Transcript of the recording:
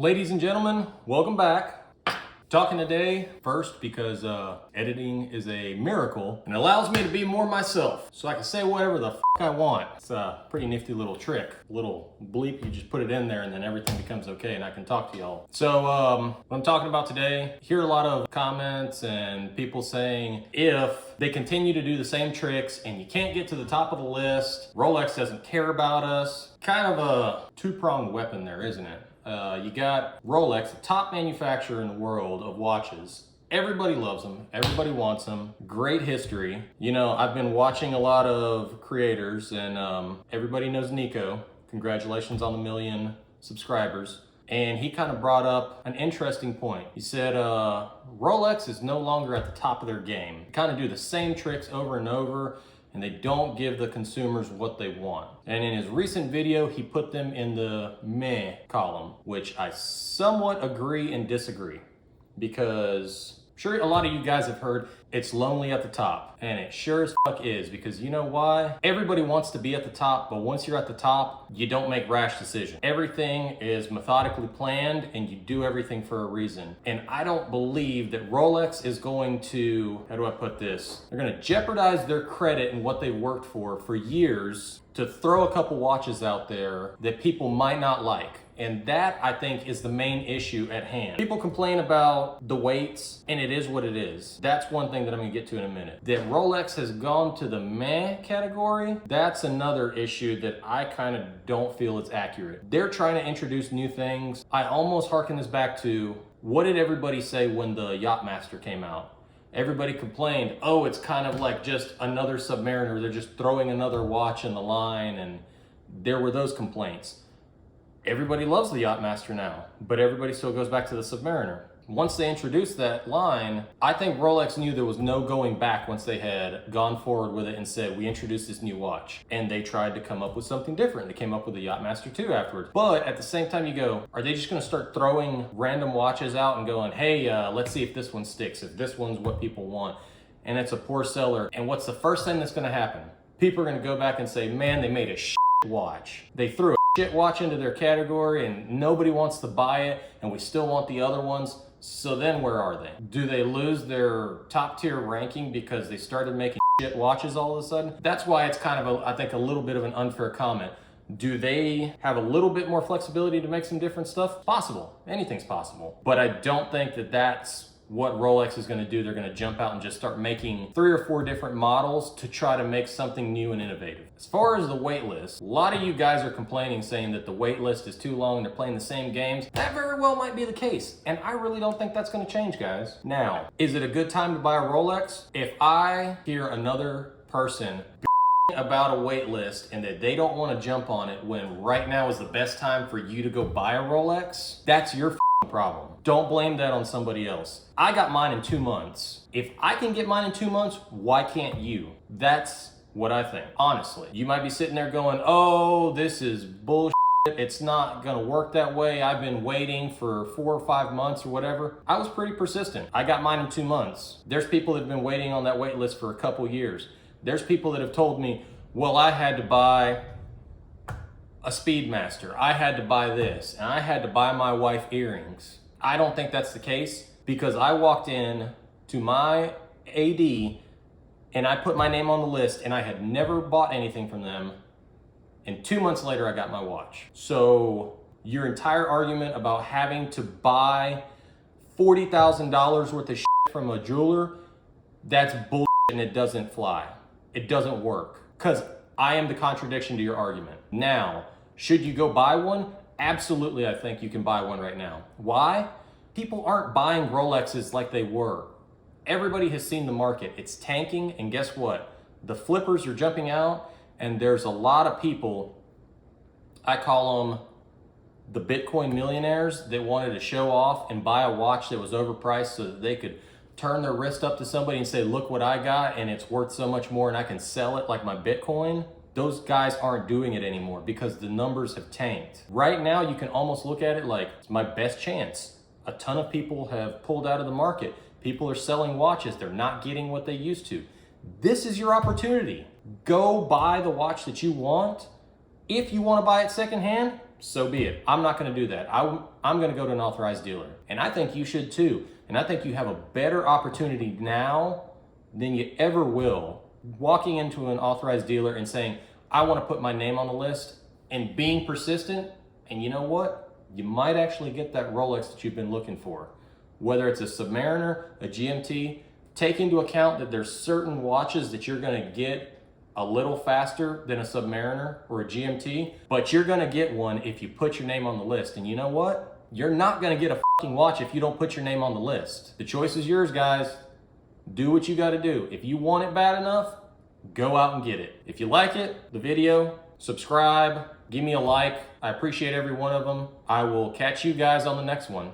Ladies and gentlemen, welcome back. Talking today first because editing is a miracle and allows me to be more myself, so I can say whatever the I want. It's a pretty nifty little trick, little bleep. You just put it in there and then everything becomes okay and I can talk to y'all. So what I'm talking about today, hear a lot of comments and people saying if they continue to do the same tricks and you can't get to the top of the list, Rolex doesn't care about us. Kind of a two-pronged weapon there, isn't it? You got Rolex, the top manufacturer in the world of watches. Everybody loves them. Everybody wants them. Great history. You know, I've been watching a lot of creators and everybody knows Nico. Congratulations on the 1 million subscribers. And he kind of brought up an interesting point. He said, Rolex is no longer at the top of their game. They kind of do the same tricks over and over, and they don't give the consumers what they want. And in his recent video, he put them in the meh column, which I somewhat agree and disagree, because sure, a lot of you guys have heard it's lonely at the top, and it sure as fuck is, because you know why? Everybody wants to be at the top, but once you're at the top, you don't make rash decisions. Everything is methodically planned, and you do everything for a reason. And I don't believe that Rolex is going to, how do I put this? They're gonna jeopardize their credit and what they worked for years to throw a couple watches out there that people might not like. And that, I think, is the main issue at hand. People complain about the weights, and it is what it is. That's one thing that I'm gonna get to in a minute. That Rolex has gone to the meh category, that's another issue that I kind of don't feel it's accurate. They're trying to introduce new things. I almost harken this back to, what did everybody say when the Yachtmaster came out? Everybody complained, oh, it's kind of like just another Submariner. They're just throwing another watch in the line, and there were those complaints. Everybody loves the Yachtmaster now, but everybody still goes back to the Submariner. Once they introduced that line, I think Rolex knew there was no going back once they had gone forward with it and said, we introduced this new watch. And they tried to come up with something different. They came up with the Yachtmaster 2 afterwards. But at the same time you go, are they just gonna start throwing random watches out and going, hey, let's see if this one sticks, if this one's what people want, and it's a poor seller. And what's the first thing that's gonna happen? People are gonna go back and say, man, they made a shit watch. They threw a shit watch into their category and nobody wants to buy it, and we still want the other ones. So then where are they? Do they lose their top tier ranking because they started making shit watches all of a sudden? That's why it's kind of, I think, a little bit of an unfair comment. Do they have a little bit more flexibility to make some different stuff? Possible. Anything's possible. But I don't think that that's what Rolex is gonna do. They're gonna jump out and just start making 3 or 4 different models to try to make something new and innovative. As far as the waitlist, a lot of you guys are complaining, saying that the waitlist is too long and they're playing the same games. That very well might be the case, and I really don't think that's gonna change, guys. Now, is it a good time to buy a Rolex? If I hear another person about a waitlist and that they don't wanna jump on it when right now is the best time for you to go buy a Rolex, that's your problem. Don't blame that on somebody else. I got mine in 2 months. If I can get mine in 2 months, why can't you? That's what I think, honestly. You might be sitting there going, oh, this is bullshit. It's not gonna work that way. I've been waiting for 4 or 5 months or whatever. I was pretty persistent. I got mine in 2 months. There's people that have been waiting on that wait list for a couple years. There's people that have told me, well, I had to buy a Speedmaster, I had to buy this, and I had to buy my wife earrings. I don't think that's the case, because I walked in to my AD and I put my name on the list and I had never bought anything from them, and 2 months later I got my watch. So your entire argument about having to buy $40,000 worth of shit from a jeweler, that's bullshit, and it doesn't fly. It doesn't work, because I am the contradiction to your argument. Now, should you go buy one? Absolutely, I think you can buy one right now. Why? People aren't buying Rolexes like they were. Everybody has seen the market. It's tanking, and guess what? The flippers are jumping out, and there's a lot of people, I call them the Bitcoin millionaires, that wanted to show off and buy a watch that was overpriced so that they could turn their wrist up to somebody and say, look what I got, and it's worth so much more and I can sell it like my Bitcoin. Those guys aren't doing it anymore because the numbers have tanked. Right now, you can almost look at it like it's my best chance. A ton of people have pulled out of the market. People are selling watches. They're not getting what they used to. This is your opportunity. Go buy the watch that you want. If you want to buy it secondhand, so be it. I'm not going to do that. I'm gonna go to an authorized dealer. And I think you should too. And I think you have a better opportunity now than you ever will walking into an authorized dealer and saying, I wanna put my name on the list, and being persistent. And you know what? You might actually get that Rolex that you've been looking for. Whether it's a Submariner, a GMT, take into account that there's certain watches that you're gonna get a little faster than a Submariner or a GMT, but you're gonna get one if you put your name on the list. And you know what? You're not gonna get a fucking watch if you don't put your name on the list. The choice is yours, guys. Do what you gotta do. If you want it bad enough, go out and get it. If you like it, the video, subscribe, give me a like. I appreciate every one of them. I will catch you guys on the next one.